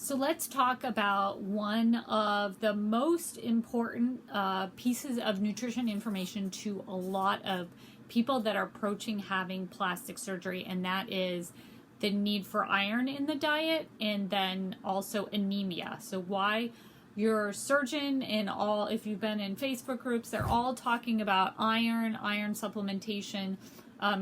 So let's talk about one of the most important pieces of nutrition information to a lot of people that are approaching having plastic surgery, and that is the need for iron in the diet, and then also anemia. So why your surgeon and all, if you've been in Facebook groups, they're all talking about iron supplementation,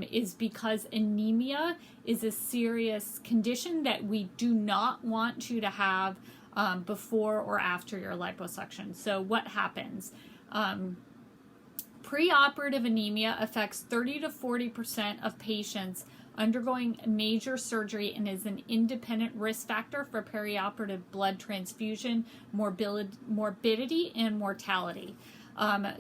is because anemia is a serious condition that we do not want you to have before or after your liposuction. So what happens? Preoperative anemia affects 30 to 40% of patients undergoing major surgery and is an independent risk factor for perioperative blood transfusion, morbidity, and mortality.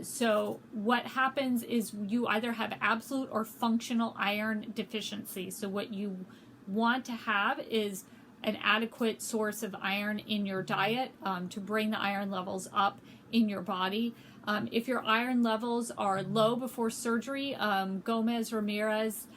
So what happens is you either have absolute or functional iron deficiency. So what you want to have is an adequate source of iron in your diet to bring the iron levels up in your body. If your iron levels are low before surgery, Gomez-Ramirez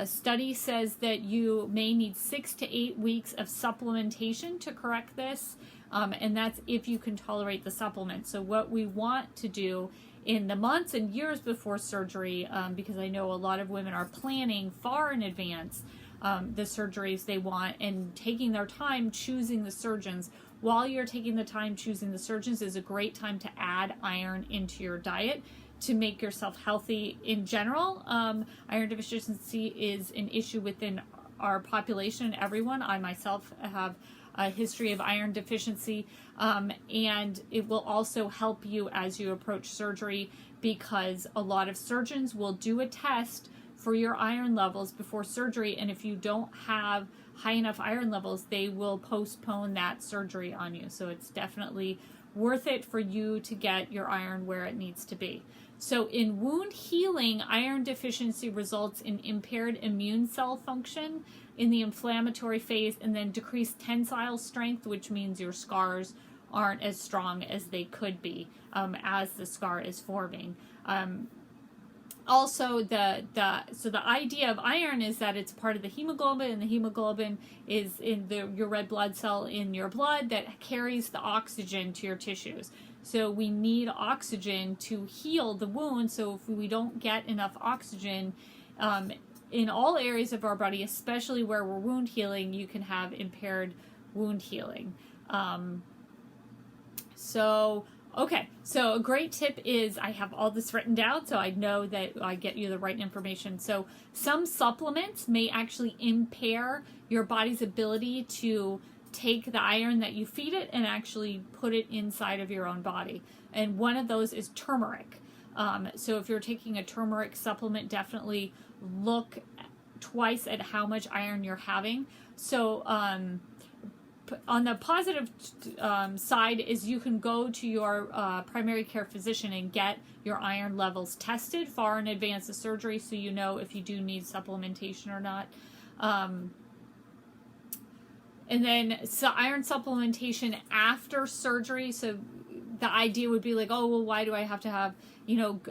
study says that you may need 6 to 8 weeks of supplementation to correct this. And that's if you can tolerate the supplement. So what we want to do in the months and years before surgery, because I know a lot of women are planning far in advance the surgeries they want and taking their time choosing the surgeons. While you're taking the time choosing the surgeons is a great time to add iron into your diet to make yourself healthy in general. Iron deficiency is an issue within our population, everyone. I myself have a history of iron deficiency, and it will also help you as you approach surgery, because a lot of surgeons will do a test for your iron levels before surgery, and if you don't have high enough iron levels, they will postpone that surgery on you. So it's definitely worth it for you to get your iron where it needs to be. So in wound healing, iron deficiency results in impaired immune cell function in the inflammatory phase, and then decreased tensile strength, which means your scars aren't as strong as they could be as the scar is forming. Also, so the idea of iron is that it's part of the hemoglobin, and the hemoglobin is in your red blood cell in your blood that carries the oxygen to your tissues. So we need oxygen to heal the wound. So if we don't get enough oxygen in all areas of our body, especially where we're wound healing, you can have impaired wound healing. Okay, so a great tip is, I have all this written down so I know that I get you the right information. So some supplements may actually impair your body's ability to take the iron that you feed it and actually put it inside of your own body. And one of those is turmeric. So if you're taking a turmeric supplement, definitely look twice at how much iron you're having. So on the positive side is you can go to your primary care physician and get your iron levels tested far in advance of surgery, so you know if you do need supplementation or not. And then so iron supplementation after surgery. So the idea would be like, oh, well, why do I have to have,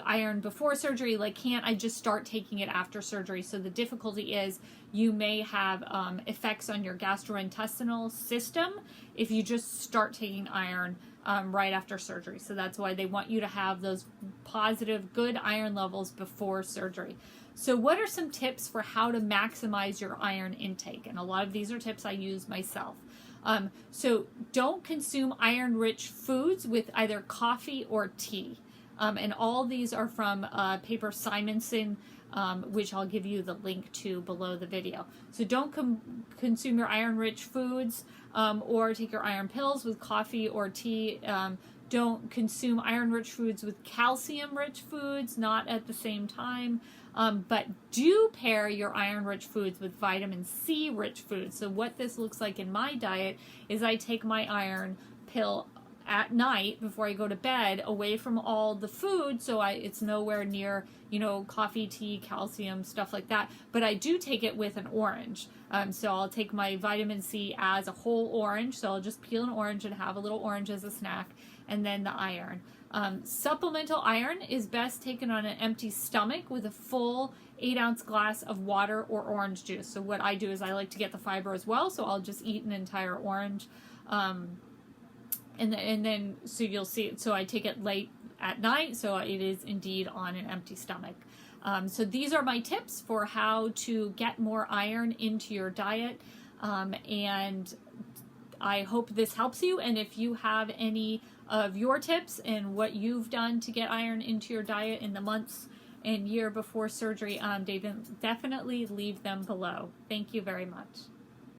iron before surgery? Like, can't I just start taking it after surgery? So the difficulty is you may have effects on your gastrointestinal system if you just start taking iron right after surgery. So that's why they want you to have those positive, good iron levels before surgery. So what are some tips for how to maximize your iron intake? And a lot of these are tips I use myself. So don't consume iron-rich foods with either coffee or tea. And all these are from paper Simonson, which I'll give you the link to below the video. So don't consume your iron-rich foods or take your iron pills with coffee or tea. Don't consume iron-rich foods with calcium-rich foods, not at the same time. But do pair your iron-rich foods with vitamin C-rich foods. So what this looks like in my diet is I take my iron pill at night before I go to bed, away from all the food, so it's nowhere near, coffee, tea, calcium, stuff like that. But I do take it with an orange. So I'll take my vitamin C as a whole orange. So I'll just peel an orange and have a little orange as a snack, and then the iron. Supplemental iron is best taken on an empty stomach with a full 8-ounce glass of water or orange juice. So what I do is I like to get the fiber as well, so I'll just eat an entire orange. And then so you'll see it. So I take it late at night, so it is indeed on an empty stomach. So these are my tips for how to get more iron into your diet, and I hope this helps you. And if you have any of your tips and what you've done to get iron into your diet in the months and year before surgery, definitely leave them below. Thank you very much.